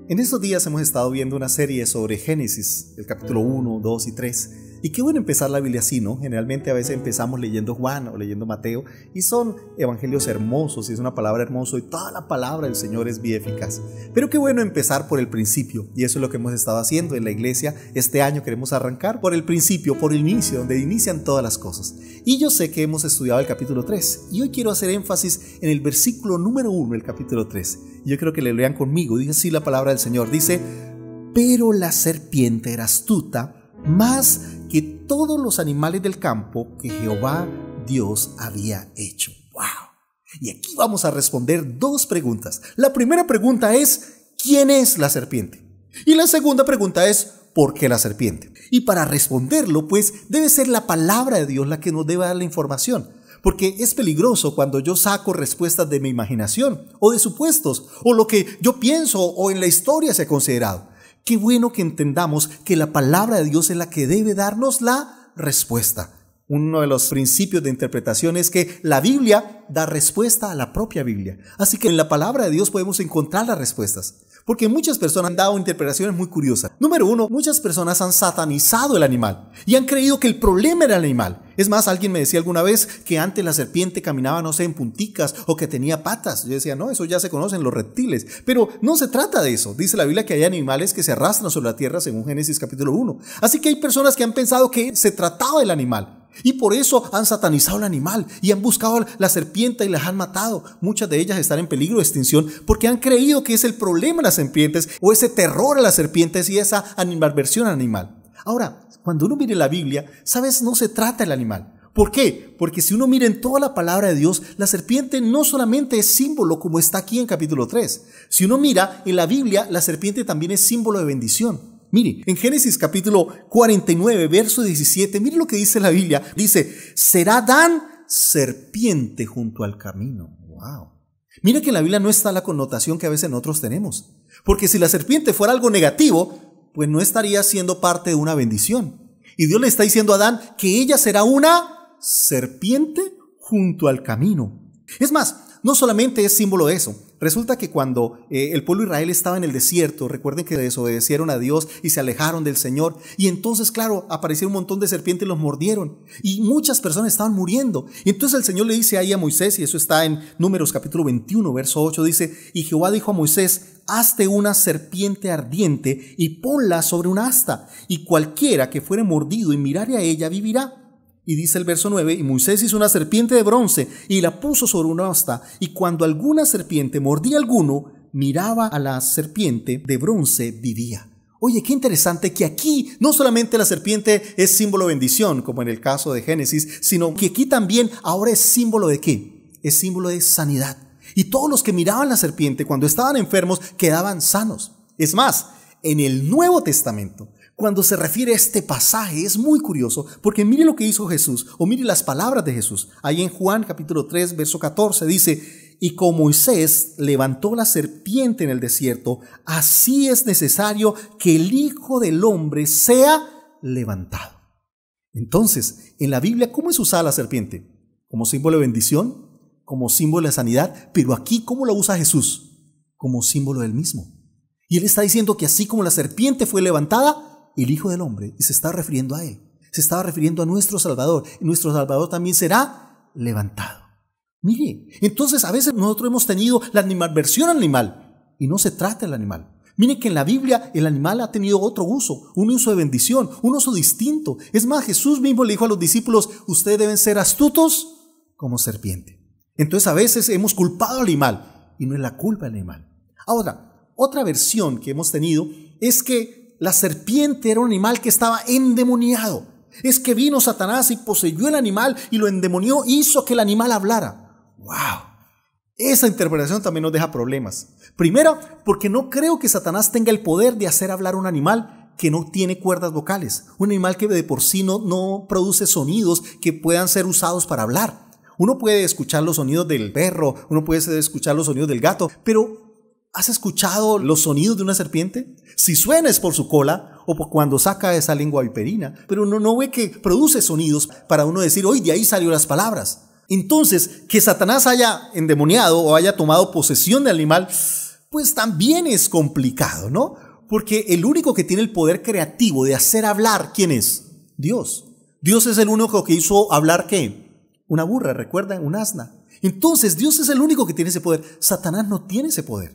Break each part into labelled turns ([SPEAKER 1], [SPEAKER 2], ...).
[SPEAKER 1] En estos días hemos estado viendo una serie sobre Génesis, el capítulo 1, 2 y 3. Y qué bueno empezar la Biblia así, ¿no? Generalmente a veces empezamos leyendo Juan o leyendo Mateo y son evangelios hermosos y es una palabra hermosa y toda la palabra del Señor es bien eficaz. Pero qué bueno empezar por el principio y eso es lo que hemos estado haciendo en la iglesia. Este año queremos arrancar por el principio, por el inicio, donde inician todas las cosas. Y yo sé que hemos estudiado el capítulo 3 y hoy quiero hacer énfasis en el versículo número 1 del capítulo 3. Yo creo que le lean conmigo, dice así la palabra del Señor, dice: pero la serpiente era astuta más que todos los animales del campo que Jehová Dios había hecho. ¡Wow! Y aquí vamos a responder dos preguntas. La primera pregunta es: ¿quién es la serpiente? Y la segunda pregunta es: ¿por qué la serpiente? Y para responderlo, pues, debe ser la palabra de Dios la que nos debe dar la información. Porque es peligroso cuando yo saco respuestas de mi imaginación, o de supuestos, o lo que yo pienso, o en la historia se ha considerado. Qué bueno que entendamos que la palabra de Dios es la que debe darnos la respuesta. Uno de los principios de interpretación es que la Biblia da respuesta a la propia Biblia. Así que en la palabra de Dios podemos encontrar las respuestas. Porque muchas personas han dado interpretaciones muy curiosas. Número uno, muchas personas han satanizado el animal y han creído que el problema era el animal. Es más, alguien me decía alguna vez que antes la serpiente caminaba, no sé, en punticas o que tenía patas. Yo decía, no, eso ya se conocen los reptiles. Pero no se trata de eso. Dice la Biblia que hay animales que se arrastran sobre la tierra según Génesis capítulo 1. Así que hay personas que han pensado que se trataba del animal. Y por eso han satanizado el animal y han buscado la serpiente y las han matado. Muchas de ellas están en peligro de extinción porque han creído que es el problema de las serpientes o ese terror a las serpientes y esa animalversión al animal. Ahora, cuando uno mire la Biblia, ¿sabes? No se trata del animal. ¿Por qué? Porque si uno mira en toda la palabra de Dios, la serpiente no solamente es símbolo como está aquí en capítulo 3. Si uno mira en la Biblia, la serpiente también es símbolo de bendición. Mire, en Génesis capítulo 49, verso 17, mire lo que dice la Biblia. Dice: será Adán serpiente junto al camino. ¡Wow! Mira que en la Biblia no está la connotación que a veces nosotros tenemos. Porque si la serpiente fuera algo negativo, pues no estaría siendo parte de una bendición. Y Dios le está diciendo a Adán que ella será una serpiente junto al camino. Es más, no solamente es símbolo de eso. Resulta que cuando el pueblo de Israel estaba en el desierto, recuerden que desobedecieron a Dios y se alejaron del Señor. Y entonces, claro, aparecieron un montón de serpientes y los mordieron. Y muchas personas estaban muriendo. Y entonces el Señor le dice ahí a Moisés, y eso está en Números capítulo 21, verso 8, dice: y Jehová dijo a Moisés: hazte una serpiente ardiente y ponla sobre un asta, y cualquiera que fuere mordido y mirare a ella vivirá. Y dice el verso 9, y Moisés hizo una serpiente de bronce y la puso sobre una asta, y cuando alguna serpiente mordía a alguno, miraba a la serpiente de bronce, vivía. Oye, qué interesante que aquí no solamente la serpiente es símbolo de bendición, como en el caso de Génesis, sino que aquí también ahora es símbolo de ¿qué? Es símbolo de sanidad. Y todos los que miraban la serpiente cuando estaban enfermos quedaban sanos. Es más, en el Nuevo Testamento, cuando se refiere a este pasaje, es muy curioso, porque mire lo que hizo Jesús, o mire las palabras de Jesús. Ahí en Juan capítulo 3, verso 14 dice: y como Moisés levantó la serpiente en el desierto, así es necesario que el Hijo del Hombre sea levantado. Entonces, en la Biblia, ¿cómo es usada la serpiente? Como símbolo de bendición, como símbolo de sanidad, pero aquí, ¿cómo la usa Jesús? Como símbolo del mismo. Y Él está diciendo que así como la serpiente fue levantada, el Hijo del Hombre, y se está refiriendo a Él, se estaba refiriendo a nuestro Salvador, y nuestro Salvador también será levantado. Mire, entonces a veces nosotros hemos tenido la animalversión al animal, y no se trata del animal. Mire que en la Biblia el animal ha tenido otro uso, un uso de bendición, un uso distinto. Es más, Jesús mismo le dijo a los discípulos: ustedes deben ser astutos como serpiente. Entonces a veces hemos culpado al animal, y no es la culpa del animal. Ahora, otra versión que hemos tenido es que la serpiente era un animal que estaba endemoniado. Es que vino Satanás y poseyó el animal y lo endemonió, hizo que el animal hablara. ¡Wow! Esa interpretación también nos deja problemas. Primero, porque no creo que Satanás tenga el poder de hacer hablar a un animal que no tiene cuerdas vocales. Un animal que de por sí no produce sonidos que puedan ser usados para hablar. Uno puede escuchar los sonidos del perro, uno puede escuchar los sonidos del gato, pero ¿has escuchado los sonidos de una serpiente? Si suena es por su cola o por cuando saca esa lengua viperina, pero uno no ve que produce sonidos para uno decir: oye, de ahí salió las palabras. Entonces, que Satanás haya endemoniado o haya tomado posesión del animal, pues también es complicado, ¿no? Porque el único que tiene el poder creativo de hacer hablar, ¿quién es? Dios. Dios es el único que hizo hablar, ¿qué? Una burra, ¿recuerdan? Un asna. Entonces, Dios es el único que tiene ese poder. Satanás no tiene ese poder.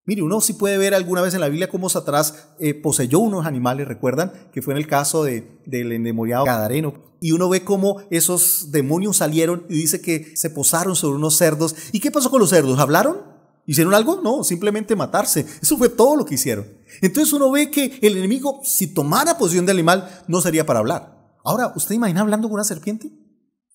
[SPEAKER 1] Mire, uno sí puede ver alguna vez en la Biblia cómo Satanás poseyó unos animales, ¿recuerdan? Que fue en el caso del endemoniado Gadareno. Y uno ve cómo esos demonios salieron y dice que se posaron sobre unos cerdos. ¿Y qué pasó con los cerdos? ¿Hablaron? ¿Hicieron algo? No, simplemente matarse. Eso fue todo lo que hicieron. Entonces uno ve que el enemigo, si tomara posesión del animal, no sería para hablar. Ahora, ¿usted imagina hablando con una serpiente?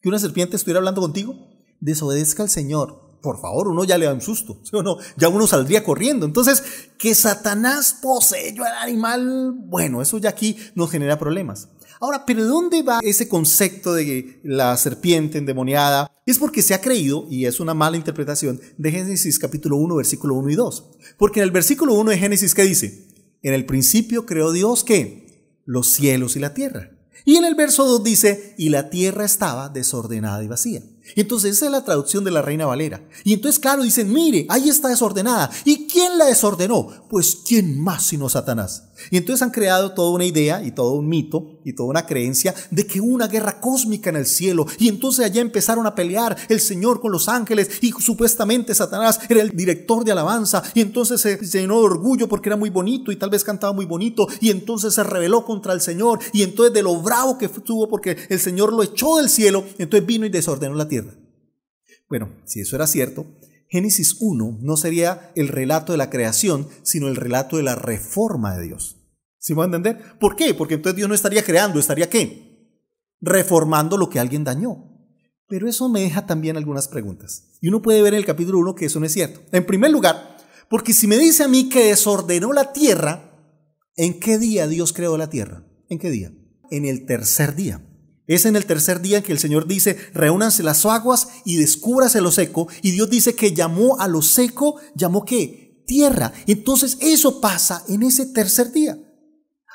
[SPEAKER 1] ¿Que una serpiente estuviera hablando contigo? Desobedezca al Señor. Por favor, uno ya le da un susto, ¿sí o no? Ya uno saldría corriendo. Entonces, que Satanás poseyó al animal, bueno, eso ya aquí nos genera problemas. Ahora, ¿pero de dónde va ese concepto de la serpiente endemoniada? Es porque se ha creído, y es una mala interpretación, de Génesis capítulo 1, versículo 1 y 2. Porque en el versículo 1 de Génesis, ¿qué dice? En el principio creó Dios, ¿qué? Los cielos y la tierra. Y en el verso 2 dice, y la tierra estaba desordenada y vacía. Entonces esa es la traducción de la Reina Valera. Y entonces claro, dicen, mire, ahí está desordenada. ¿Y quién la desordenó? Pues ¿quién más sino Satanás? Y entonces han creado toda una idea y todo un mito y toda una creencia de que hubo una guerra cósmica en el cielo. Y entonces allá empezaron a pelear el Señor con los ángeles y supuestamente Satanás era el director de alabanza. Y entonces se llenó de orgullo porque era muy bonito y tal vez cantaba muy bonito. Y entonces se rebeló contra el Señor. Y entonces de lo bravo que estuvo porque el Señor lo echó del cielo, entonces vino y desordenó la tierra. Bueno, si eso era cierto, Génesis 1 no sería el relato de la creación, sino el relato de la reforma de Dios. ¿Sí me van a entender? ¿Por qué? Porque entonces Dios no estaría creando, ¿estaría qué? Reformando lo que alguien dañó. Pero eso me deja también algunas preguntas. Y uno puede ver en el capítulo 1 que eso no es cierto. En primer lugar, porque si me dice a mí que desordenó la tierra, ¿en qué día Dios creó la tierra? ¿En qué día? En el tercer día. Es en el tercer día en que el Señor dice, reúnanse las aguas y descúbrase lo seco. Y Dios dice que llamó a lo seco, ¿llamó qué? Tierra. Entonces eso pasa en ese tercer día.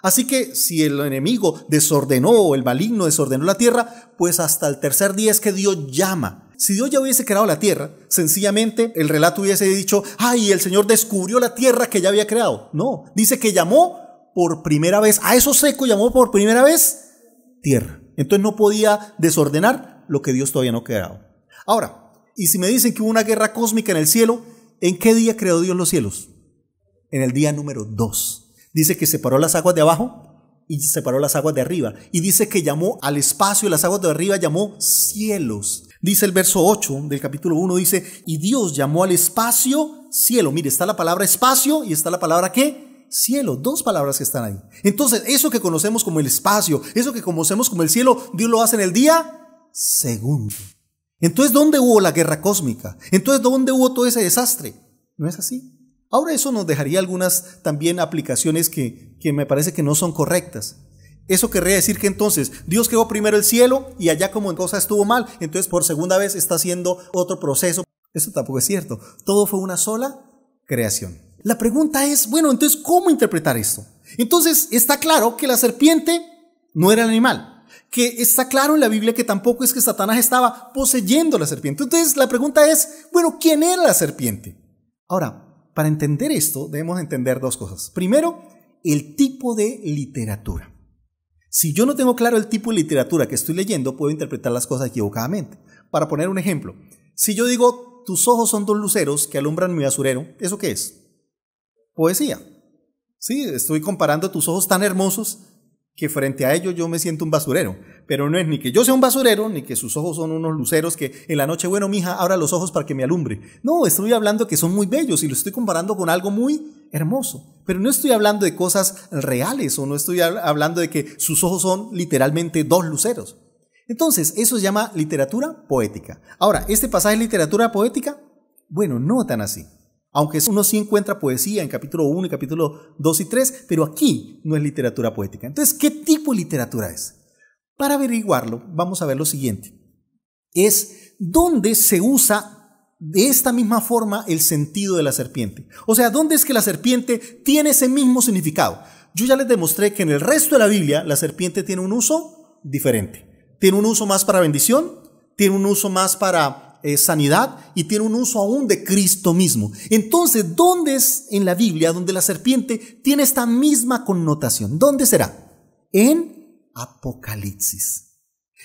[SPEAKER 1] Así que si el enemigo desordenó o el maligno desordenó la tierra, pues hasta el tercer día es que Dios llama. Si Dios ya hubiese creado la tierra, sencillamente el relato hubiese dicho, ay, el Señor descubrió la tierra que ya había creado. No, dice que llamó por primera vez, a eso seco llamó por primera vez tierra. Entonces no podía desordenar lo que Dios todavía no ha creado. Ahora, y si me dicen que hubo una guerra cósmica en el cielo, ¿en qué día creó Dios los cielos? En el día número 2. Dice que separó las aguas de abajo y separó las aguas de arriba. Y dice que llamó al espacio y las aguas de arriba llamó cielos. Dice el verso 8 del capítulo 1, dice, y Dios llamó al espacio cielo. Mire, está la palabra espacio y está la palabra ¿qué? Cielo, dos palabras que están ahí. Entonces, eso que conocemos como el espacio, eso que conocemos como el cielo, Dios lo hace en el día segundo. Entonces, ¿dónde hubo la guerra cósmica? Entonces, ¿dónde hubo todo ese desastre? ¿No es así? Ahora eso nos dejaría algunas también aplicaciones que me parece que no son correctas. Eso querría decir que entonces Dios creó primero el cielo y allá como en cosa estuvo mal, entonces por segunda vez está haciendo otro proceso. Eso tampoco es cierto. Todo fue una sola creación. La pregunta es, bueno, entonces, ¿cómo interpretar esto? Entonces, está claro que la serpiente no era el animal, que está claro en la Biblia que tampoco es que Satanás estaba poseyendo la serpiente. Entonces, la pregunta es, bueno, ¿quién era la serpiente? Ahora, para entender esto, debemos entender dos cosas. Primero, el tipo de literatura. Si yo no tengo claro el tipo de literatura que estoy leyendo, puedo interpretar las cosas equivocadamente. Para poner un ejemplo, si yo digo, tus ojos son dos luceros que alumbran mi basurero, ¿eso qué es? Poesía. Sí, estoy comparando tus ojos tan hermosos que frente a ellos yo me siento un basurero. Pero no es ni que yo sea un basurero, ni que sus ojos son unos luceros que en la noche, bueno, mija, abra los ojos para que me alumbre. No, estoy hablando que son muy bellos y lo estoy comparando con algo muy hermoso. Pero no estoy hablando de cosas reales o no estoy hablando de que sus ojos son literalmente dos luceros. Entonces, eso se llama literatura poética. Ahora, ¿este pasaje es literatura poética? Bueno, no tan así. Aunque uno sí encuentra poesía en capítulo 1 y capítulo 2 y 3, pero aquí no es literatura poética. Entonces, ¿qué tipo de literatura es? Para averiguarlo, vamos a ver lo siguiente. Es dónde se usa de esta misma forma el sentido de la serpiente. O sea, ¿dónde es que la serpiente tiene ese mismo significado? Yo ya les demostré que en el resto de la Biblia la serpiente tiene un uso diferente. Tiene un uso más para bendición, tiene un uso más para sanidad y tiene un uso aún de Cristo mismo. Entonces, ¿dónde es en la Biblia donde la serpiente tiene esta misma connotación? ¿Dónde será? En Apocalipsis.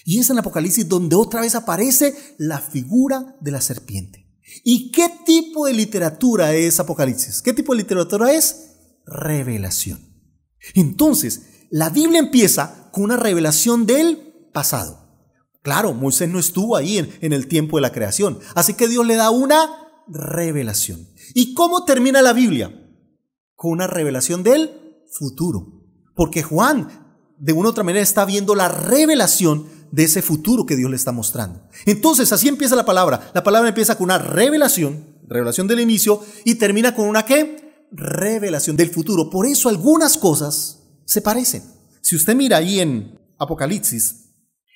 [SPEAKER 1] Y es en Apocalipsis donde otra vez aparece la figura de la serpiente. ¿Y qué tipo de literatura es Apocalipsis? ¿Qué tipo de literatura es? Revelación. Entonces, la Biblia empieza con una revelación del pasado. Claro, Moisés no estuvo ahí en el tiempo de la creación, así que Dios le da una revelación. ¿Y cómo termina la Biblia? Con una revelación del futuro. Porque Juan, de una u otra manera, está viendo la revelación de ese futuro que Dios le está mostrando. Entonces, así empieza la palabra. La palabra empieza con una revelación del inicio, y termina con una ¿qué? Revelación del futuro. Por eso algunas cosas se parecen. Si usted mira ahí en Apocalipsis,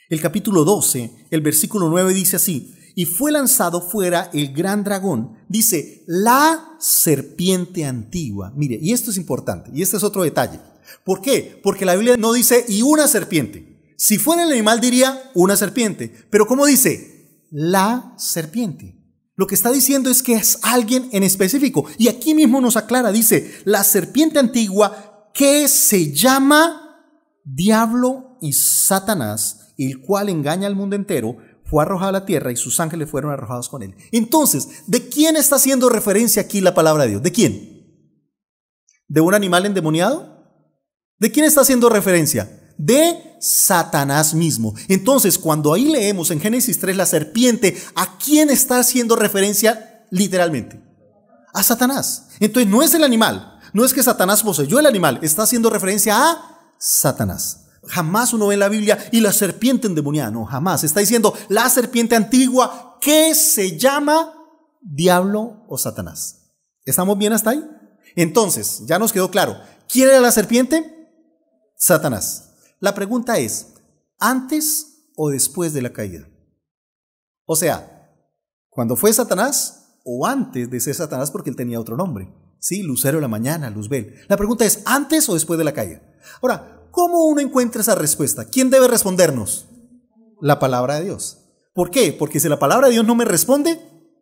[SPEAKER 1] el capítulo 12, el versículo 9 dice así: y fue lanzado fuera el gran dragón, dice, la serpiente antigua. Mire, y esto es importante, y este es otro detalle. ¿Por qué? Porque la Biblia no dice y una serpiente. Si fuera el animal diría una serpiente, pero ¿cómo dice? La serpiente. Lo que está diciendo es que es alguien en específico. Y aquí mismo nos aclara, dice, la serpiente antigua que se llama Diablo y Satanás, el cual engaña al mundo entero, fue arrojado a la tierra y sus ángeles fueron arrojados con él. Entonces, ¿de quién está haciendo referencia aquí la palabra de Dios? ¿De quién? ¿De un animal endemoniado? ¿De quién está haciendo referencia? De Satanás mismo. Entonces, cuando ahí leemos en Génesis 3 la serpiente, ¿a quién está haciendo referencia literalmente? A Satanás. Entonces, no es el animal, no es que Satanás poseyó el animal, está haciendo referencia a Satanás. Jamás uno ve en la Biblia y la serpiente endemoniada, no, jamás. Está diciendo la serpiente antigua que se llama Diablo o Satanás. ¿Estamos bien hasta ahí? Entonces, ya nos quedó claro. ¿Quién era la serpiente? Satanás. La pregunta es, ¿antes o después de la caída? O sea, ¿cuando fue Satanás o antes de ser Satanás, porque él tenía otro nombre? Sí, Lucero de la mañana, Luzbel. La pregunta es, ¿antes o después de la caída? Ahora, ¿cómo uno encuentra esa respuesta? ¿Quién debe respondernos? La palabra de Dios. ¿Por qué? Porque si la palabra de Dios no me responde,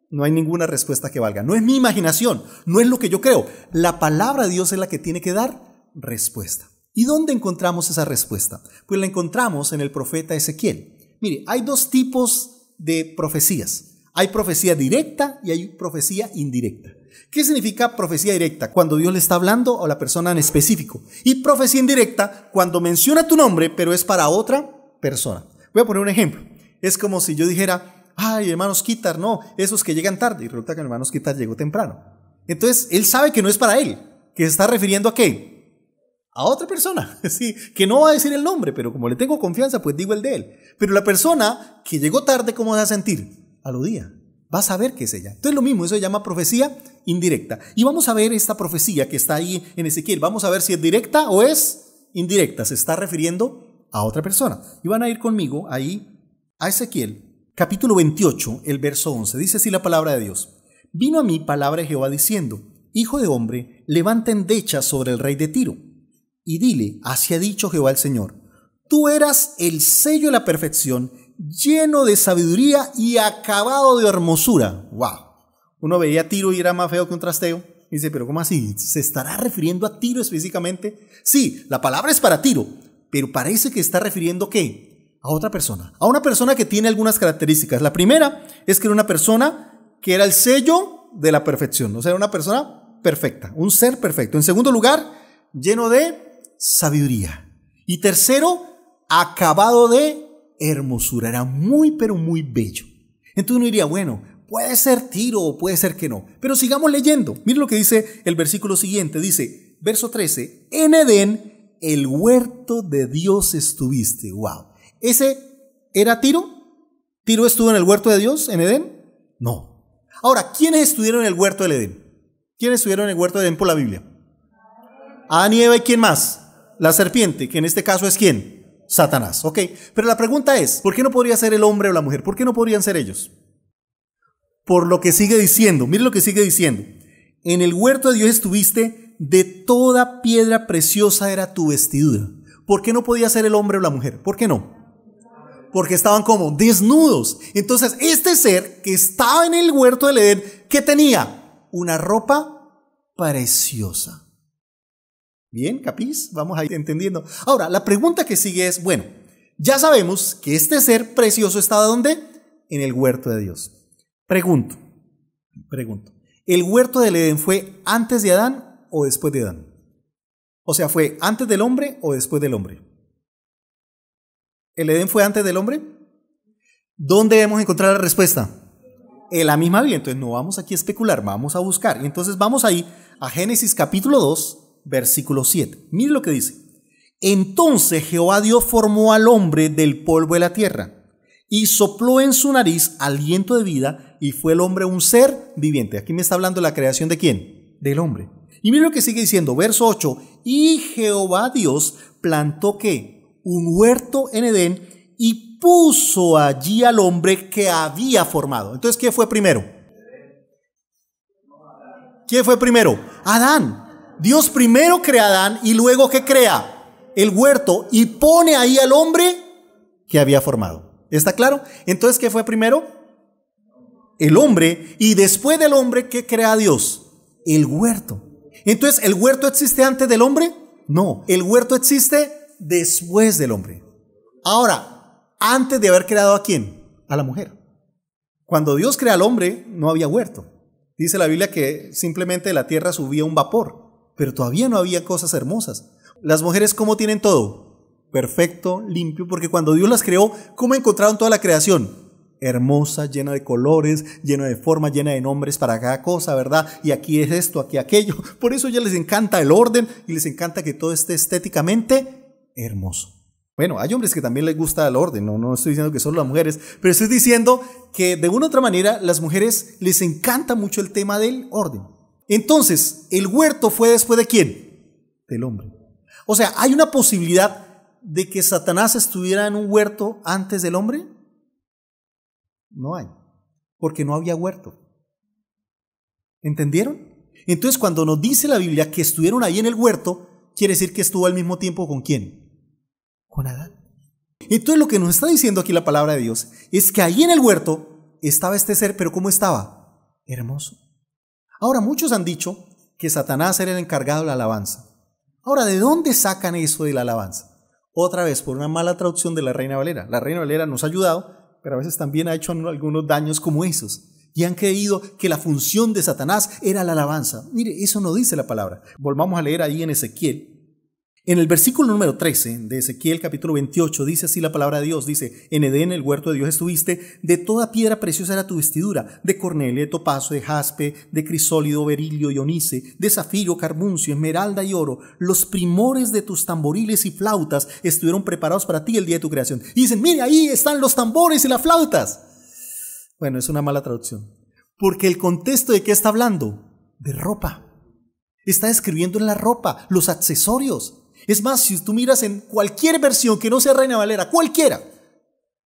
[SPEAKER 1] no hay ninguna respuesta que valga. No es mi imaginación, no es lo que yo creo. La palabra de Dios es la que tiene que dar respuesta. ¿Y dónde encontramos esa respuesta? Pues la encontramos en el profeta Ezequiel. Mire, hay dos tipos de profecías. Hay profecía directa y hay profecía indirecta. ¿Qué significa profecía directa? Cuando Dios le está hablando a la persona en específico. Y profecía indirecta, cuando menciona tu nombre, pero es para otra persona. Voy a poner un ejemplo. Es como si yo dijera, ay, hermanos Kitar, no, esos que llegan tarde. Y resulta que el hermano Kitar llegó temprano. Entonces, él sabe que no es para él, que se está refiriendo a ¿qué? A otra persona, sí, que no va a decir el nombre, pero como le tengo confianza, pues digo el de él. Pero la persona que llegó tarde, ¿cómo va a sentir? Aludía. Va a saber que es ella. Entonces lo mismo, eso se llama profecía indirecta. Y vamos a ver esta profecía que está ahí en Ezequiel. Vamos a ver si es directa o es indirecta. Se está refiriendo a otra persona. Y van a ir conmigo ahí a Ezequiel, capítulo 28, el verso 11. Dice así la palabra de Dios. Vino a mí palabra de Jehová diciendo, hijo de hombre, levanta endechas sobre el rey de Tiro. Y dile, así ha dicho Jehová el Señor, tú eras el sello de la perfección, lleno de sabiduría y acabado de hermosura. ¡Wow! Uno veía a Tiro y era más feo que un trasteo. Dice, pero ¿cómo así? ¿Se estará refiriendo a Tiro específicamente? Sí, la palabra es para Tiro, pero parece que está refiriendo ¿qué? A otra persona. A una persona que tiene algunas características. La primera es que era una persona que era el sello de la perfección. O sea, era una persona perfecta, un ser perfecto. En segundo lugar, lleno de sabiduría. Y tercero, acabado de hermosura, era muy pero muy bello. Entonces uno diría, bueno, puede ser Tiro o puede ser que no, pero sigamos leyendo. Mire lo que dice el versículo siguiente, dice, verso 13, en Edén, el huerto de Dios estuviste. Wow, ¿ese era Tiro? ¿Tiro estuvo en el huerto de Dios, en Edén? No. Ahora, ¿quiénes estuvieron en el huerto del Edén? ¿Quiénes estuvieron en el huerto de Edén por la Biblia? Adán y Eva, ¿y quién más? La serpiente, que en este caso es ¿quién? Satanás, ok. Pero la pregunta es, ¿por qué no podría ser el hombre o la mujer? ¿Por qué no podrían ser ellos? Por lo que sigue diciendo, mire lo que sigue diciendo. En el huerto de Dios estuviste, de toda piedra preciosa era tu vestidura. ¿Por qué no podía ser el hombre o la mujer? ¿Por qué no? Porque estaban como desnudos. Entonces este ser que estaba en el huerto del Edén, ¿qué tenía? Una ropa preciosa. Bien, ¿capís? Vamos a ir entendiendo. Ahora, la pregunta que sigue es, bueno, ya sabemos que este ser precioso estaba ¿dónde? En el huerto de Dios. Pregunto, ¿el huerto del Edén fue antes de Adán o después de Adán? O sea, ¿fue antes del hombre o después del hombre? ¿El Edén fue antes del hombre? ¿Dónde debemos encontrar la respuesta? En la misma Biblia. Entonces no vamos aquí a especular, vamos a buscar. Y entonces vamos ahí a Génesis capítulo 2, versículo 7. Mire lo que dice. Entonces Jehová Dios formó al hombre del polvo de la tierra y sopló en su nariz aliento de vida y fue el hombre un ser viviente. Aquí me está hablando la creación ¿de quién? Del hombre. Y mire lo que sigue diciendo, verso 8. Y Jehová Dios plantó ¿qué? Un huerto en Edén y puso allí al hombre que había formado. Entonces, ¿qué fue primero? ¿Quién fue primero? Adán. Dios primero crea a Adán y luego ¿qué crea? El huerto y pone ahí al hombre que había formado. ¿Está claro? Entonces, ¿qué fue primero? El hombre. Y después del hombre, ¿qué crea Dios? El huerto. Entonces, ¿el huerto existe antes del hombre? No, el huerto existe después del hombre. Ahora, antes de haber creado ¿a quién? A la mujer. Cuando Dios crea al hombre, no había huerto. Dice la Biblia que simplemente de la tierra subía un vapor, pero todavía no había cosas hermosas. Las mujeres, ¿cómo tienen todo? Perfecto, limpio, porque cuando Dios las creó, ¿cómo encontraron toda la creación? Hermosa, llena de colores, llena de formas, llena de nombres para cada cosa, ¿verdad? Y aquí es esto, aquí aquello. Por eso ya les encanta el orden y les encanta que todo esté estéticamente hermoso. Bueno, hay hombres que también les gusta el orden, no estoy diciendo que solo las mujeres, pero estoy diciendo que de una u otra manera las mujeres les encanta mucho el tema del orden. Entonces, ¿el huerto fue después de quién? Del hombre. O sea, ¿hay una posibilidad de que Satanás estuviera en un huerto antes del hombre? No hay, porque no había huerto. ¿Entendieron? Entonces, cuando nos dice la Biblia que estuvieron ahí en el huerto, quiere decir que estuvo al mismo tiempo ¿con quién? Con Adán. Entonces lo que nos está diciendo aquí la palabra de Dios es que ahí en el huerto estaba este ser, pero ¿cómo estaba? Hermoso. Ahora muchos han dicho que Satanás era el encargado de la alabanza. Ahora, ¿de dónde sacan eso de la alabanza? Otra vez, por una mala traducción de la Reina Valera. La Reina Valera nos ha ayudado, pero a veces también ha hecho algunos daños como esos. Y han creído que la función de Satanás era la alabanza. Mire, eso no dice la palabra. Volvamos a leer ahí en Ezequiel. En el versículo número 13 de Ezequiel capítulo 28 dice así la palabra de Dios, dice, en Edén, el huerto de Dios estuviste, de toda piedra preciosa era tu vestidura, de cornelio, de topazo, de jaspe, de crisólito, berilio y onice, de zafiro, carbuncio, esmeralda y oro. Los primores de tus tamboriles y flautas estuvieron preparados para ti el día de tu creación. Y dicen, mire, ahí están los tambores y las flautas. Bueno, es una mala traducción, porque el contexto de qué está hablando, de ropa. Está describiendo en la ropa, los accesorios. Es más, si tú miras en cualquier versión que no sea Reina Valera, cualquiera,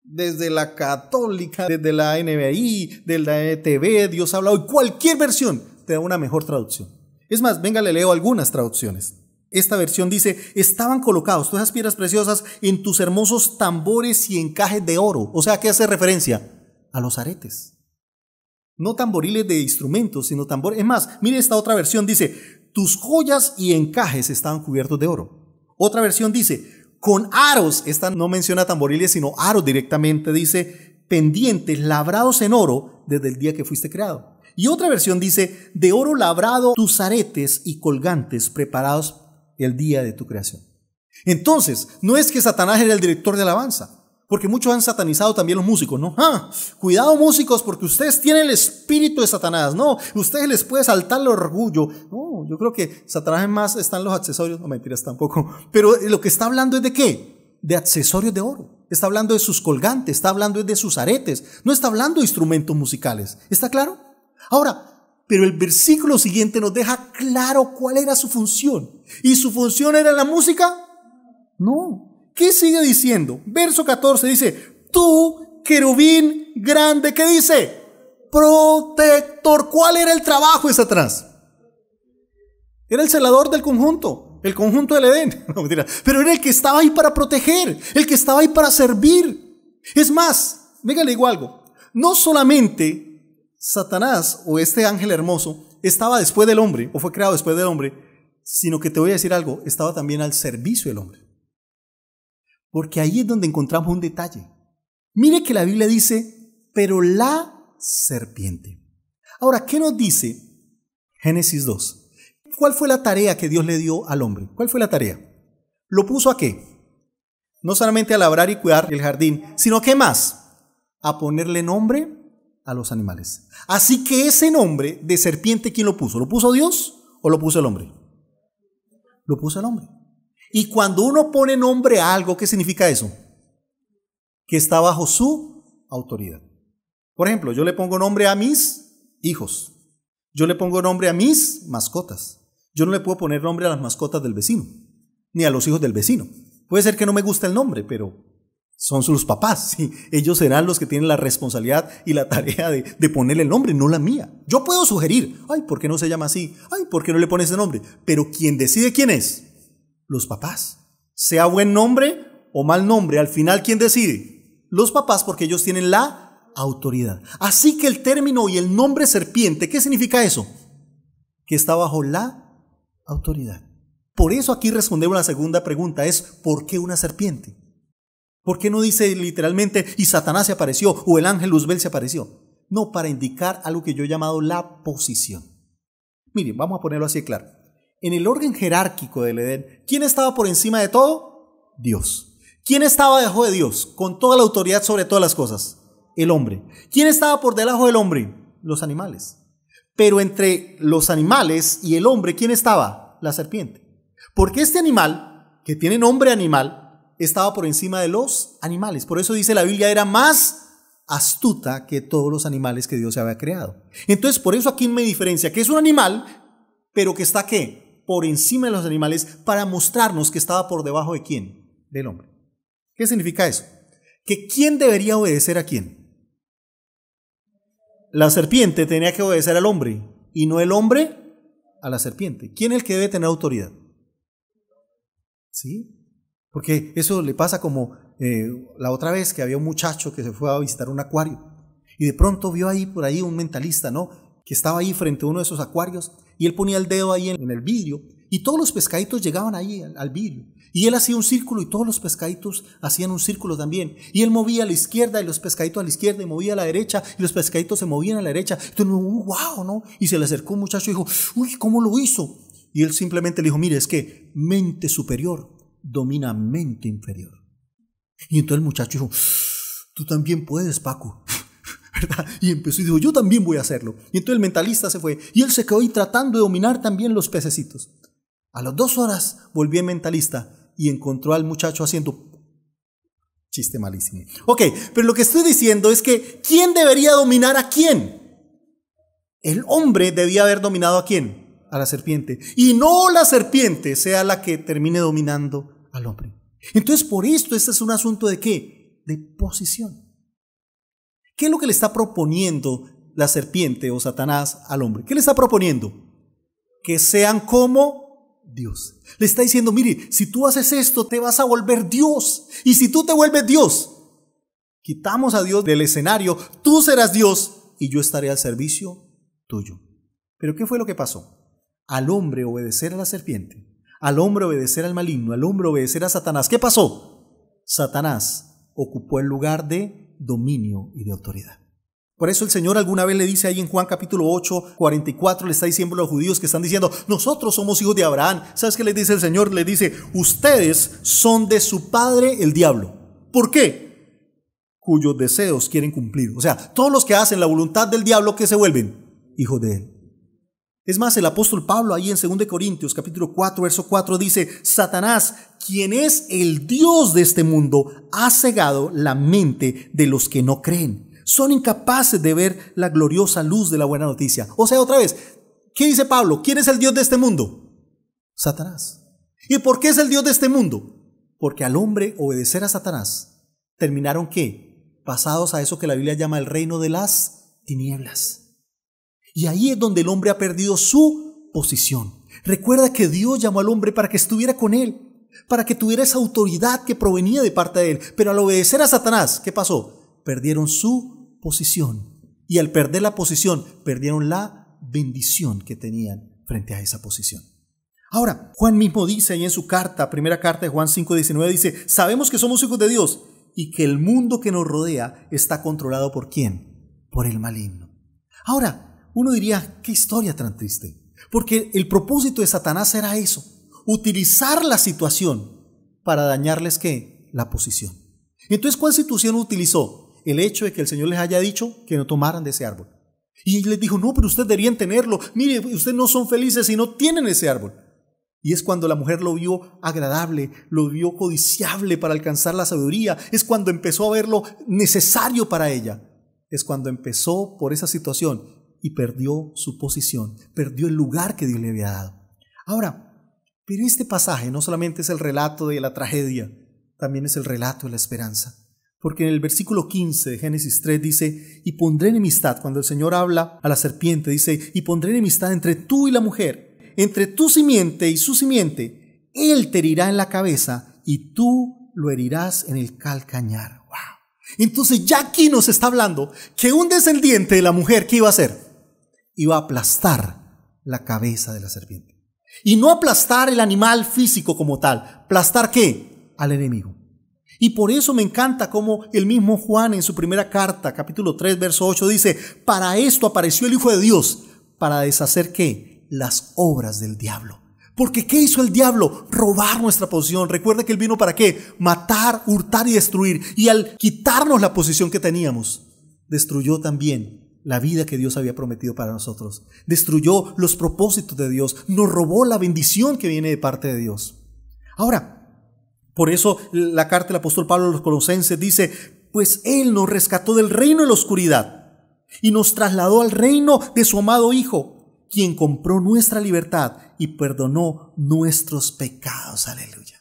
[SPEAKER 1] desde la católica, desde la NBI, de la ETV, Dios habla hoy, cualquier versión te da una mejor traducción. Es más, venga, le leo algunas traducciones. Esta versión dice, estaban colocados todas esas piedras preciosas en tus hermosos tambores y encajes de oro. O sea, ¿qué hace referencia? A los aretes. No tamboriles de instrumentos, sino tambores. Es más, mire esta otra versión, dice, tus joyas y encajes estaban cubiertos de oro. Otra versión dice, con aros, esta no menciona tamboriles, sino aros directamente, dice, pendientes labrados en oro desde el día que fuiste creado. Y otra versión dice, de oro labrado tus aretes y colgantes preparados el día de tu creación. Entonces, no es que Satanás era el director de alabanza, porque muchos han satanizado también los músicos, ¿no? Cuidado músicos, porque ustedes tienen el espíritu de Satanás, no, ustedes les puede saltar el orgullo. No, yo creo que Satanás es más, están los accesorios, no mentiras tampoco, pero lo que está hablando es de ¿qué? De accesorios de oro, está hablando de sus colgantes, está hablando de sus aretes, no está hablando de instrumentos musicales, ¿está claro? Ahora, pero el versículo siguiente nos deja claro cuál era su función, ¿y su función era la música? No. ¿Qué sigue diciendo? Verso 14 dice, tú, querubín grande, ¿qué dice? Protector. ¿Cuál era el trabajo de Satanás? Era el celador del conjunto, el conjunto del Edén. No, mentira. Pero era el que estaba ahí para proteger, el que estaba ahí para servir. Es más, venga, le digo algo. No solamente Satanás o este ángel hermoso estaba después del hombre o fue creado después del hombre, sino que te voy a decir algo, estaba también al servicio del hombre. Porque ahí es donde encontramos un detalle. Mire que la Biblia dice, pero la serpiente. Ahora, ¿qué nos dice Génesis 2? ¿Cuál fue la tarea que Dios le dio al hombre? ¿Cuál fue la tarea? ¿Lo puso a qué? No solamente a labrar y cuidar el jardín, sino ¿qué más? A ponerle nombre a los animales. Así que ese nombre de serpiente, ¿quién lo puso? ¿Lo puso Dios o lo puso el hombre? Lo puso el hombre. Y cuando uno pone nombre a algo, ¿qué significa eso? Que está bajo su autoridad. Por ejemplo, yo le pongo nombre a mis hijos. Yo le pongo nombre a mis mascotas. Yo no le puedo poner nombre a las mascotas del vecino, ni a los hijos del vecino. Puede ser que no me guste el nombre, pero son sus papás, ¿sí? Ellos serán los que tienen la responsabilidad y la tarea de ponerle el nombre, no la mía. Yo puedo sugerir, ay, ¿por qué no se llama así? Ay, ¿por qué no le pones ese nombre? Pero quien decide quién es, los papás. Sea buen nombre o mal nombre, al final ¿quién decide? Los papás, porque ellos tienen la autoridad. Así que el término y el nombre serpiente, ¿qué significa eso? Que está bajo la autoridad. Por eso aquí respondemos la segunda pregunta, es ¿por qué una serpiente? ¿Por qué no dice literalmente y Satanás se apareció o el ángel Luzbel se apareció? No, para indicar algo que yo he llamado la posición. Miren, vamos a ponerlo así claro. En el orden jerárquico del Edén, ¿quién estaba por encima de todo? Dios. ¿Quién estaba debajo de Dios con toda la autoridad sobre todas las cosas? El hombre. ¿Quién estaba por debajo del hombre? Los animales. Pero entre los animales y el hombre, ¿quién estaba? La serpiente. Porque este animal, que tiene nombre animal, estaba por encima de los animales. Por eso dice la Biblia, era más astuta que todos los animales que Dios había creado. Entonces, por eso aquí me diferencia que es un animal, pero que está ¿qué? Por encima de los animales, para mostrarnos que estaba por debajo de ¿quién? Del hombre. ¿Qué significa eso? Que ¿quién debería obedecer a quién? La serpiente tenía que obedecer al hombre y no el hombre a la serpiente. ¿Quién es el que debe tener autoridad? ¿Sí? Porque eso le pasa como la otra vez que había un muchacho que se fue a visitar un acuario y de pronto vio ahí por ahí un mentalista, ¿no? Que estaba ahí frente a uno de esos acuarios y él ponía el dedo ahí en el vidrio y todos los pescaditos llegaban ahí al vidrio. Y él hacía un círculo y todos los pescaditos hacían un círculo también. Y él movía a la izquierda y los pescaditos a la izquierda y movía a la derecha y los pescaditos se movían a la derecha. Entonces, wow, ¿no? Y se le acercó un muchacho y dijo, uy, ¿cómo lo hizo? Y él simplemente le dijo, mire, es que mente superior domina mente inferior. Y entonces el muchacho dijo, tú también puedes, Paco. ¿Verdad? Y empezó y dijo, yo también voy a hacerlo. Y entonces el mentalista se fue y él se quedó ahí tratando de dominar también los pececitos. A las 2 horas volvió el mentalista y encontró al muchacho haciendo chiste malísimo. Ok, pero lo que estoy diciendo es que ¿quién debería dominar a quién? El hombre debía haber dominado a quién, a la serpiente, y no la serpiente sea la que termine dominando al hombre. Entonces por esto este es un asunto de ¿qué? De posición. ¿Qué es lo que le está proponiendo la serpiente o Satanás al hombre? ¿Qué le está proponiendo? Que sean como Dios. Le está diciendo, mire, si tú haces esto, te vas a volver Dios. Y si tú te vuelves Dios, quitamos a Dios del escenario, tú serás Dios y yo estaré al servicio tuyo. Pero ¿qué fue lo que pasó? Al hombre obedecer a la serpiente, al hombre obedecer al maligno, al hombre obedecer a Satanás, ¿qué pasó? Satanás ocupó el lugar de dominio y de autoridad. Por eso el Señor alguna vez le dice ahí en Juan capítulo 8, 44, le está diciendo a los judíos que están diciendo, nosotros somos hijos de Abraham. ¿Sabes qué les dice el Señor? Les dice, ustedes son de su padre el diablo. ¿Por qué? Cuyos deseos quieren cumplir. O sea, todos los que hacen la voluntad del diablo, ¿qué se vuelven? Hijos de él. Es más, el apóstol Pablo ahí en 2 Corintios capítulo 4, verso 4 dice, Satanás, quien es el Dios de este mundo, ha cegado la mente de los que no creen. Son incapaces de ver la gloriosa luz de la buena noticia. O sea, otra vez, ¿qué dice Pablo? ¿Quién es el Dios de este mundo? Satanás. ¿Y por qué es el Dios de este mundo? Porque al hombre obedecer a Satanás, terminaron ¿qué? Pasados a eso que la Biblia llama el reino de las tinieblas. Y ahí es donde el hombre ha perdido su posición. Recuerda que Dios llamó al hombre para que estuviera con él. para que tuviera esa autoridad que provenía de parte de él. Pero al obedecer a Satanás, ¿qué pasó? Perdieron su posición. Y al perder la posición, perdieron la bendición que tenían frente a esa posición. Ahora, Juan mismo dice ahí en su carta, primera carta de Juan 5:19, dice, sabemos que somos hijos de Dios y que el mundo que nos rodea está controlado ¿por quién? Por el maligno. Ahora, uno diría, qué historia tan triste, porque el propósito de Satanás era eso, utilizar la situación para dañarles ¿qué? La posición. Entonces, ¿cuál situación utilizó? El hecho de que el Señor les haya dicho que no tomaran de ese árbol. Y les dijo, no, pero ustedes deberían tenerlo. Mire, ustedes no son felices si no tienen ese árbol. Y es cuando la mujer lo vio agradable, lo vio codiciable para alcanzar la sabiduría. Es cuando empezó a verlo necesario para ella. Es cuando empezó por esa situación y perdió su posición, perdió el lugar que Dios le había dado. Ahora, pero este pasaje no solamente es el relato de la tragedia, también es el relato de la esperanza. Porque en el versículo 15 de Génesis 3 dice, y pondré enemistad, cuando el Señor habla a la serpiente, dice, y pondré enemistad entre tú y la mujer, entre tu simiente y su simiente, él te herirá en la cabeza y tú lo herirás en el calcañar. ¡Wow! Entonces ya aquí nos está hablando que un descendiente de la mujer, ¿qué iba a hacer? Iba a aplastar la cabeza de la serpiente. Y no aplastar el animal físico como tal, aplastar ¿qué? Al enemigo. Y por eso me encanta cómo el mismo Juan en su primera carta, capítulo 3, verso 8, dice, para esto apareció el Hijo de Dios, para deshacer ¿qué? Las obras del diablo. Porque ¿qué hizo el diablo? Robar nuestra posición. Recuerda que él vino ¿para qué? Matar, hurtar y destruir. Y al quitarnos la posición que teníamos, destruyó también la vida que Dios había prometido para nosotros. Destruyó los propósitos de Dios. Nos robó la bendición que viene de parte de Dios. Ahora, por eso la carta del apóstol Pablo a los Colosenses dice, pues Él nos rescató del reino de la oscuridad y nos trasladó al reino de su amado Hijo, quien compró nuestra libertad y perdonó nuestros pecados. Aleluya.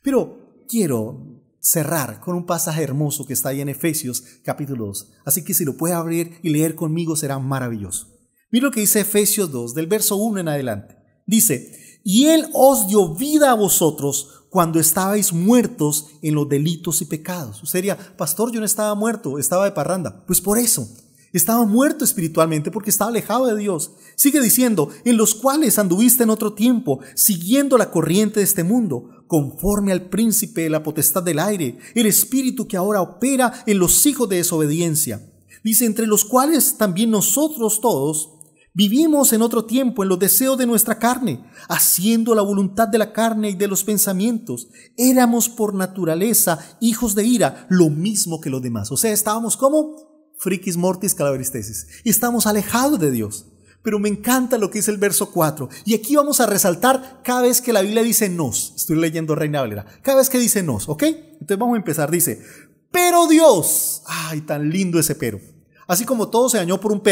[SPEAKER 1] Pero quiero cerrar con un pasaje hermoso que está ahí en Efesios capítulo 2. Así que si lo puede abrir y leer conmigo será maravilloso. Mira lo que dice Efesios 2, del verso 1 en adelante. Dice, y Él os dio vida a vosotros cuando estabais muertos en los delitos y pecados. Usted diría, pastor, yo no estaba muerto, estaba de parranda. Pues por eso. Estaba muerto espiritualmente porque estaba alejado de Dios. Sigue diciendo, en los cuales anduviste en otro tiempo, siguiendo la corriente de este mundo, conforme al príncipe de la potestad del aire, el espíritu que ahora opera en los hijos de desobediencia. Dice, entre los cuales también nosotros todos vivimos en otro tiempo en los deseos de nuestra carne, haciendo la voluntad de la carne y de los pensamientos. Éramos por naturaleza hijos de ira, lo mismo que los demás. O sea, estábamos como frikis mortis calaveristesis. Y estamos alejados de Dios. Pero me encanta lo que dice el verso 4. Y aquí vamos a resaltar cada vez que la Biblia dice nos. Estoy leyendo Reina Valera. Cada vez que dice nos, ¿ok? Entonces vamos a empezar. Dice, pero Dios. Ay, tan lindo ese pero. Así como todo se dañó por un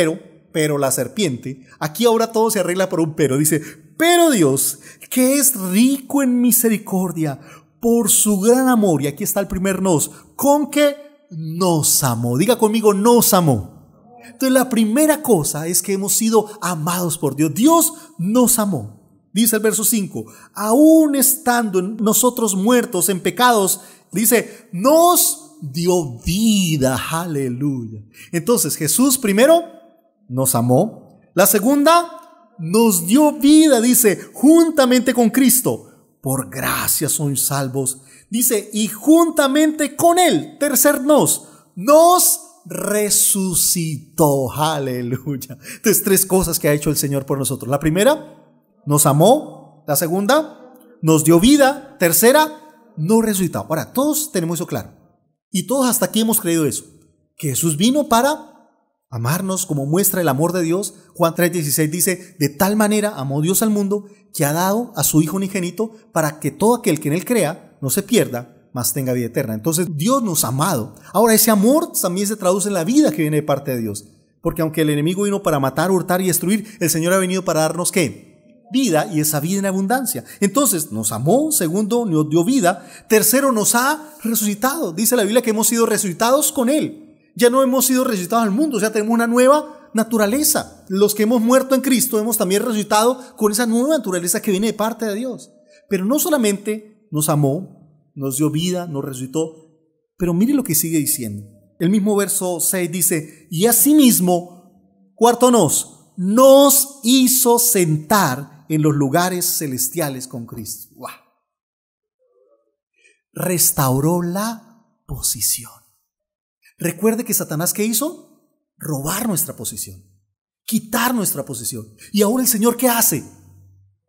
[SPEAKER 1] pero la serpiente, aquí ahora todo se arregla por un pero. Dice, pero Dios, que es rico en misericordia, por su gran amor. Y aquí está el primer nos. Con que nos amó. Diga conmigo, nos amó. Entonces la primera cosa es que hemos sido amados por Dios. Dios nos amó. Dice el verso 5, aún estando nosotros muertos en pecados, dice, nos dio vida. Aleluya. Entonces Jesús primero nos amó. La segunda, nos dio vida, dice, juntamente con Cristo. Por gracia sois salvos. Dice, y juntamente con Él, tercer nos resucitó. Aleluya. Entonces, tres cosas que ha hecho el Señor por nosotros. La primera, nos amó. La segunda, nos dio vida. Tercera, nos resucitó. Ahora, todos tenemos eso claro. Y todos hasta aquí hemos creído eso. Que Jesús vino para amarnos como muestra el amor de Dios. Juan 3:16 dice, de tal manera amó Dios al mundo que ha dado a su Hijo unigénito para que todo aquel que en Él crea no se pierda, mas tenga vida eterna. Entonces Dios nos ha amado. Ahora ese amor también se traduce en la vida que viene de parte de Dios. Porque aunque el enemigo vino para matar, hurtar y destruir, el Señor ha venido para darnos ¿qué? Vida, y esa vida en abundancia. Entonces nos amó. Segundo, nos dio vida. Tercero, nos ha resucitado. Dice la Biblia que hemos sido resucitados con Él. Ya no hemos sido resucitados al mundo, o sea, tenemos una nueva naturaleza. Los que hemos muerto en Cristo hemos también resucitado con esa nueva naturaleza que viene de parte de Dios. Pero no solamente nos amó, nos dio vida, nos resucitó. Pero mire lo que sigue diciendo. El mismo verso 6 dice, y asimismo, cuarto nos hizo sentar en los lugares celestiales con Cristo. ¡Wow! Restauró la posición. Recuerde que Satanás, ¿qué hizo? Robar nuestra posición, quitar nuestra posición. Y ahora el Señor, ¿qué hace?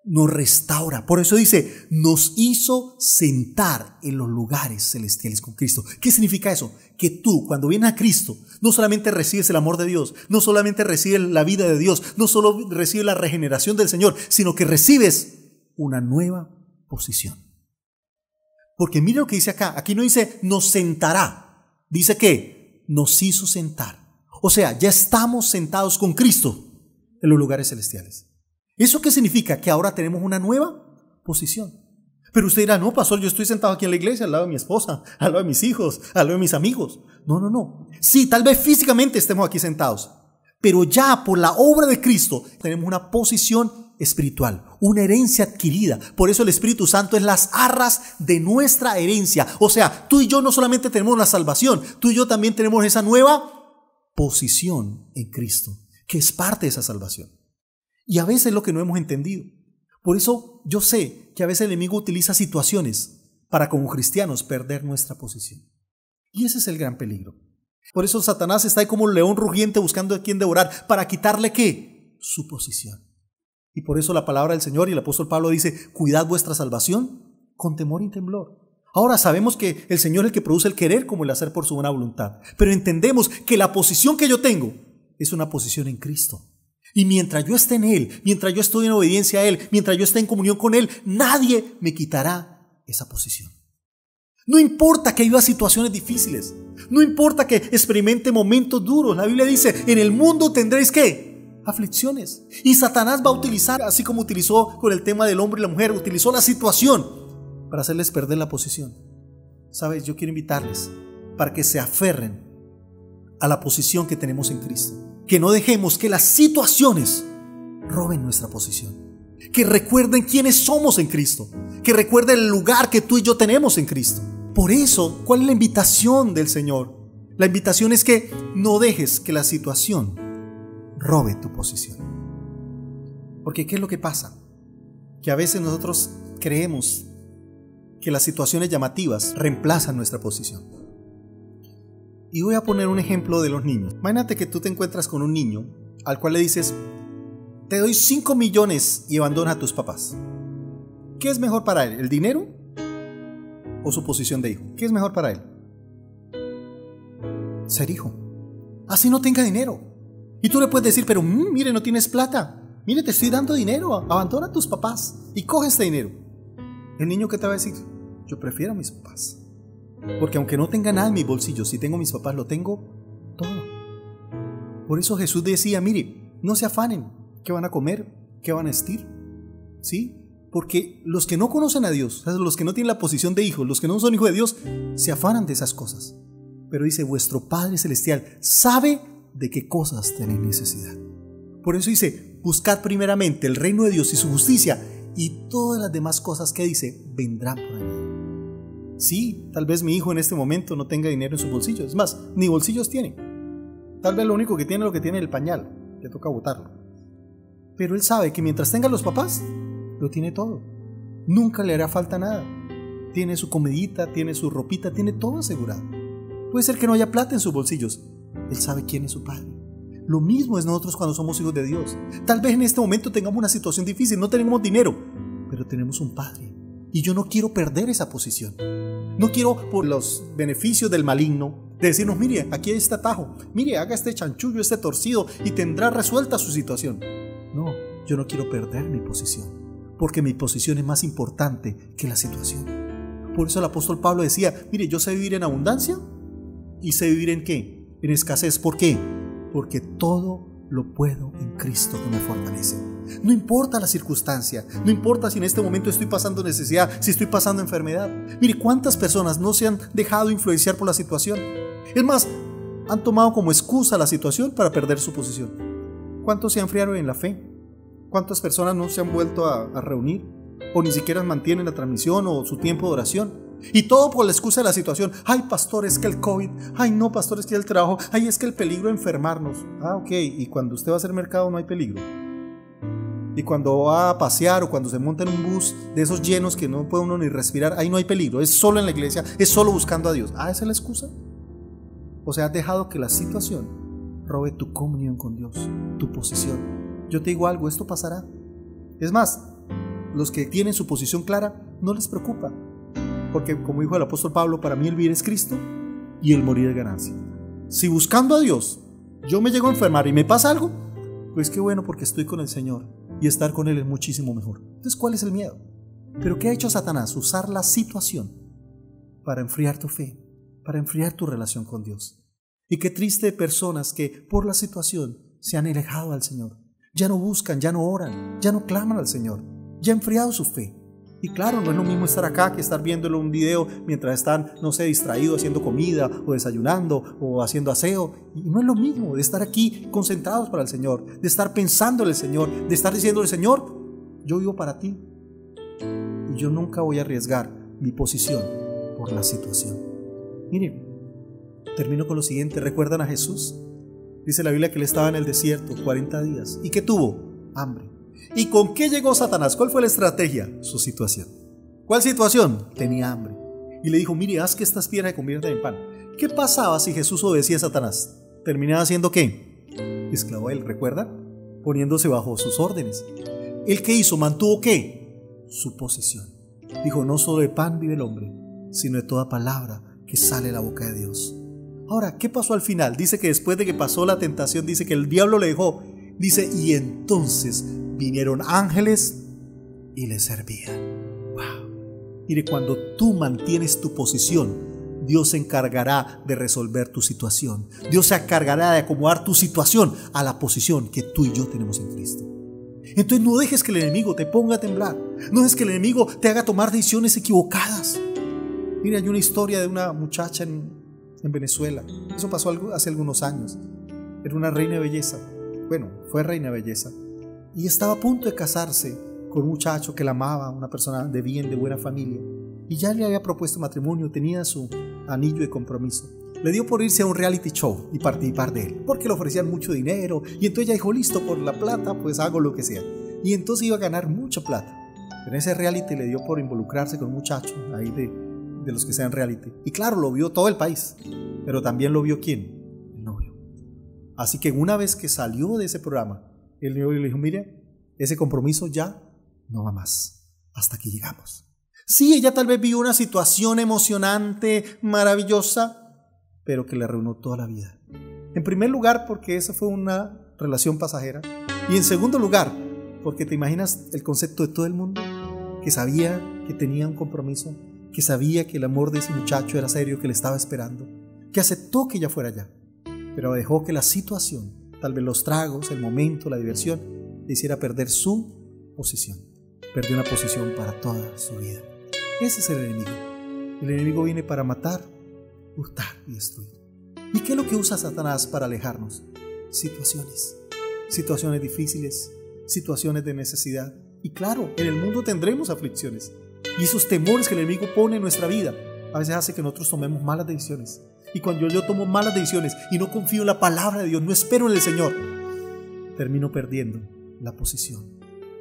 [SPEAKER 1] Nos restaura. Por eso dice, nos hizo sentar en los lugares celestiales con Cristo. ¿Qué significa eso? Que tú, cuando vienes a Cristo, no solamente recibes el amor de Dios, no solamente recibes la vida de Dios, no solo recibes la regeneración del Señor, sino que recibes una nueva posición. Porque mire lo que dice acá. Aquí no dice nos sentará. Dice que nos hizo sentar. O sea, ya estamos sentados con Cristo en los lugares celestiales. ¿Eso qué significa? Que ahora tenemos una nueva posición. Pero usted dirá, no, pastor, yo estoy sentado aquí en la iglesia, al lado de mi esposa, al lado de mis hijos, al lado de mis amigos. No. Sí, tal vez físicamente estemos aquí sentados, pero ya por la obra de Cristo tenemos una posición espiritual, una herencia adquirida. Por eso el Espíritu Santo es las arras de nuestra herencia. O sea, tú y yo no solamente tenemos la salvación, tú y yo también tenemos esa nueva posición en Cristo, que es parte de esa salvación. Y a veces es lo que no hemos entendido. Por eso yo sé que a veces el enemigo utiliza situaciones para, como cristianos, perder nuestra posición. Y ese es el gran peligro. Por eso Satanás está ahí como un león rugiente buscando a quien devorar, para quitarle ¿qué? Su posición. Y por eso la palabra del Señor y el apóstol Pablo dice, cuidad vuestra salvación con temor y temblor. Ahora sabemos que el Señor es el que produce el querer como el hacer por su buena voluntad. Pero entendemos que la posición que yo tengo es una posición en Cristo. Y mientras yo esté en Él, mientras yo estoy en obediencia a Él, mientras yo esté en comunión con Él, nadie me quitará esa posición. No importa que viva situaciones difíciles, no importa que experimente momentos duros. La Biblia dice, en el mundo tendréis ¿qué? Aflicciones. Y Satanás va a utilizar, así como utilizó con el tema del hombre y la mujer, utilizó la situación para hacerles perder la posición. ¿Sabes? Yo quiero invitarles para que se aferren a la posición que tenemos en Cristo. Que no dejemos que las situaciones roben nuestra posición. Que recuerden quiénes somos en Cristo. Que recuerden el lugar que tú y yo tenemos en Cristo. Por eso, ¿cuál es la invitación del Señor? La invitación es que no dejes que la situación robe tu posición. Porque ¿qué es lo que pasa? Que a veces nosotros creemos que las situaciones llamativas reemplazan nuestra posición. Y voy a poner un ejemplo de los niños. Imagínate que tú te encuentras con un niño al cual le dices, te doy 5 millones y abandonas a tus papás. ¿Qué es mejor para él? ¿El dinero o su posición de hijo? ¿Qué es mejor para él? Ser hijo. Así no tenga dinero. Y tú le puedes decir, pero mire, no tienes plata. Mire, te estoy dando dinero. Abandona a tus papás y coge este dinero. El niño, ¿qué te va a decir? Yo prefiero a mis papás. Porque aunque no tenga nada en mis bolsillos, si tengo mis papás, lo tengo todo. Por eso Jesús decía, mire, no se afanen, ¿qué van a comer? ¿Qué van a vestir? ¿Sí? Porque los que no conocen a Dios, los que no tienen la posición de hijos, los que no son hijos de Dios, se afanan de esas cosas. Pero dice, vuestro Padre Celestial sabe de qué cosas tenéis necesidad. Por eso dice, buscad primeramente el reino de Dios y su justicia, y todas las demás cosas que dice, vendrán por añadidura. Sí, tal vez mi hijo en este momento no tenga dinero en sus bolsillos. Es más, ni bolsillos tiene. Tal vez lo único que tiene es lo que tiene el pañal. Le toca botarlo. Pero él sabe que mientras tenga los papás, lo tiene todo. Nunca le hará falta nada. Tiene su comidita, tiene su ropita, tiene todo asegurado. Puede ser que no haya plata en sus bolsillos. Él sabe quién es su padre. Lo mismo es nosotros cuando somos hijos de Dios. Tal vez en este momento tengamos una situación difícil, no tenemos dinero, pero tenemos un padre. Y yo no quiero perder esa posición. No quiero, por los beneficios del maligno, de decirnos, mire, aquí hay este atajo, mire, haga este chanchullo, este torcido y tendrá resuelta su situación. No, yo no quiero perder mi posición, porque mi posición es más importante que la situación. Por eso el apóstol Pablo decía, mire, yo sé vivir en abundancia y sé vivir en ¿qué? En escasez. ¿Por qué? Porque todo lo puedo en Cristo que me fortalece. No importa la circunstancia, no importa si en este momento estoy pasando necesidad, si estoy pasando enfermedad. Mire, cuántas personas no se han dejado influenciar por la situación. Es más, han tomado como excusa la situación para perder su posición. ¿Cuántos se enfriaron en la fe? ¿Cuántas personas no se han vuelto a reunir? o ni siquiera mantienen la transmisión o su tiempo de oración. Y todo por la excusa de la situación. Ay, pastor, es que el COVID. Ay, no, pastor, es que el trabajo. Ay, es que el peligro de enfermarnos. Ah, ok. Y cuando usted va a hacer mercado no hay peligro. Y cuando va a pasear o cuando se monta en un bus de esos llenos que no puede uno ni respirar, ahí no hay peligro. Es solo en la iglesia, es solo buscando a Dios. Ah, ¿esa es la excusa? O sea, has dejado que la situación robe tu comunión con Dios, tu posición. Yo te digo algo, esto pasará. Es más, los que tienen su posición clara, no les preocupa. Porque como dijo el apóstol Pablo, para mí el vivir es Cristo y el morir es ganancia. Si buscando a Dios yo me llego a enfermar y me pasa algo, pues qué bueno, porque estoy con el Señor y estar con Él es muchísimo mejor. Entonces, ¿cuál es el miedo? ¿Pero qué ha hecho Satanás? Usar la situación para enfriar tu fe, para enfriar tu relación con Dios. Y qué triste personas que por la situación se han alejado al Señor. Ya no buscan, ya no oran, ya no claman al Señor, ya han enfriado su fe. Y claro, no es lo mismo estar acá que estar viéndolo un video mientras están, no sé, distraídos haciendo comida o desayunando o haciendo aseo. Y no es lo mismo de estar aquí concentrados para el Señor, de estar pensando en el Señor, de estar diciéndole, Señor, yo vivo para ti y yo nunca voy a arriesgar mi posición por la situación. Miren, termino con lo siguiente. ¿Recuerdan a Jesús? Dice la Biblia que él estaba en el desierto 40 días. ¿Y qué tuvo? Hambre. ¿Y con qué llegó Satanás? ¿Cuál fue la estrategia? Su situación. ¿Cuál situación? Tenía hambre. Y le dijo, mire, haz que estas piedras se conviertan en pan. ¿Qué pasaba si Jesús obedecía a Satanás? ¿Terminaba haciendo qué? Esclavo a él, ¿recuerda? Poniéndose bajo sus órdenes. ¿Él qué hizo? ¿Mantuvo qué? Su posición. Dijo, no solo de pan vive el hombre, sino de toda palabra que sale de la boca de Dios. Ahora, ¿qué pasó al final? Dice que después de que pasó la tentación, dice que el diablo le dejó. Dice, y entonces vinieron ángeles y le servían. Wow. Mire, cuando tú mantienes tu posición, Dios se encargará de resolver tu situación. Dios se encargará de acomodar tu situación a la posición que tú y yo tenemos en Cristo. Entonces no dejes que el enemigo te ponga a temblar. No dejes que el enemigo te haga tomar decisiones equivocadas. Mire, hay una historia de una muchacha en Venezuela. Eso pasó hace algunos años. Era una reina de belleza. Bueno, fue reina de belleza. Y estaba a punto de casarse con un muchacho que la amaba, una persona de bien, de buena familia. Y ya le había propuesto matrimonio, tenía su anillo de compromiso. Le dio por irse a un reality show y participar de él, porque le ofrecían mucho dinero. Y entonces ella dijo, listo, por la plata, pues hago lo que sea. Y entonces iba a ganar mucha plata. En ese reality le dio por involucrarse con un muchacho ahí de los que sean reality. Y claro, lo vio todo el país. Pero también lo vio ¿quién? El novio. Así que una vez que salió de ese programa, el novio le dijo, mire, ese compromiso ya no va más. Hasta aquí llegamos. Sí, ella tal vez vivió una situación emocionante, maravillosa, pero que le arruinó toda la vida. En primer lugar, porque esa fue una relación pasajera. Y en segundo lugar, porque te imaginas el concepto de todo el mundo, que sabía que tenía un compromiso, que sabía que el amor de ese muchacho era serio, que le estaba esperando, que aceptó que ella fuera allá, pero dejó que la situación, tal vez los tragos, el momento, la diversión, le hiciera perder su posición. Perdió una posición para toda su vida. Ese es el enemigo. El enemigo viene para matar, hurtar y destruir. ¿Y qué es lo que usa Satanás para alejarnos? Situaciones difíciles, situaciones de necesidad. Y claro, en el mundo tendremos aflicciones. Y esos temores que el enemigo pone en nuestra vida a veces hace que nosotros tomemos malas decisiones. Y cuando yo tomo malas decisiones y no confío en la palabra de Dios, no espero en el Señor, termino perdiendo la posición.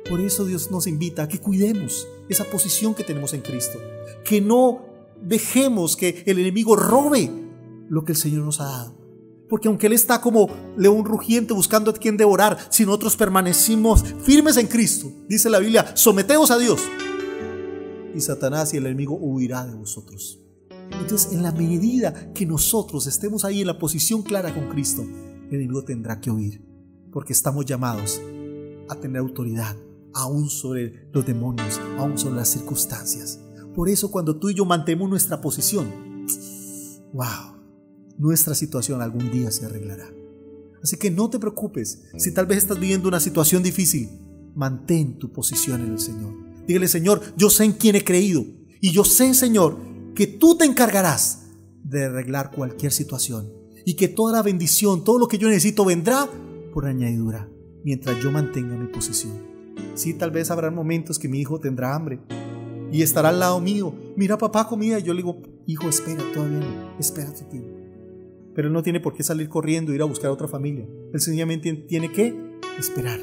[SPEAKER 1] Por eso Dios nos invita a que cuidemos esa posición que tenemos en Cristo. Que no dejemos que el enemigo robe lo que el Señor nos ha dado. Porque aunque Él está como león rugiente buscando a quien devorar, si nosotros permanecimos firmes en Cristo, dice la Biblia, someteos a Dios, y Satanás y el enemigo huirá de vosotros. Entonces, en la medida que nosotros estemos ahí en la posición clara con Cristo, el enemigo tendrá que huir, porque estamos llamados a tener autoridad aún sobre los demonios, aún sobre las circunstancias. Por eso, cuando tú y yo mantenemos nuestra posición, wow, nuestra situación algún día se arreglará. Así que no te preocupes si tal vez estás viviendo una situación difícil. Mantén tu posición en el Señor. Dígale, Señor, yo sé en quién he creído y yo sé, Señor, que tú te encargarás de arreglar cualquier situación y que toda la bendición, todo lo que yo necesito vendrá por añadidura mientras yo mantenga mi posición. Sí, tal vez habrá momentos que mi hijo tendrá hambre y estará al lado mío. Mira, papá, comida. Y yo le digo, hijo, espera, todavía no, espera tu tiempo. Pero él no tiene por qué salir corriendo e ir a buscar a otra familia. Él sencillamente tiene que esperar.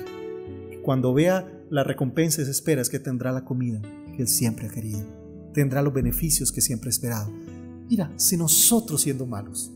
[SPEAKER 1] Cuando vea la recompensa de esa espera es que tendrá la comida que él siempre ha querido. Tendrá los beneficios que siempre ha esperado. Mira, si nosotros, siendo malos,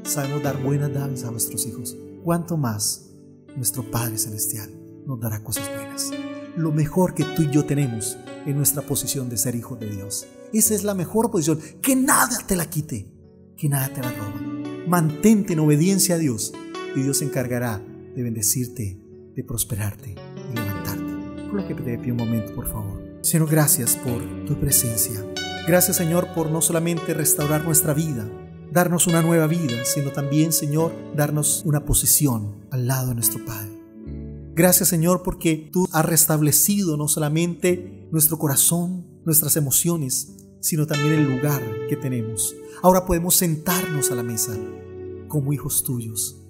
[SPEAKER 1] sabemos dar buenas dádivas a nuestros hijos, ¿cuánto más nuestro Padre Celestial nos dará cosas buenas? Lo mejor que tú y yo tenemos en nuestra posición de ser hijos de Dios. Esa es la mejor posición. Que nada te la quite, que nada te la roba. Mantente en obediencia a Dios y Dios se encargará de bendecirte, de prosperarte y levantarte. Por lo que te pido un momento, por favor. Señor, gracias por tu presencia. Gracias, Señor, por no solamente restaurar nuestra vida, darnos una nueva vida, sino también, Señor, darnos una posición al lado de nuestro Padre. Gracias, Señor, porque tú has restablecido no solamente nuestro corazón, nuestras emociones, sino también el lugar que tenemos. Ahora podemos sentarnos a la mesa como hijos tuyos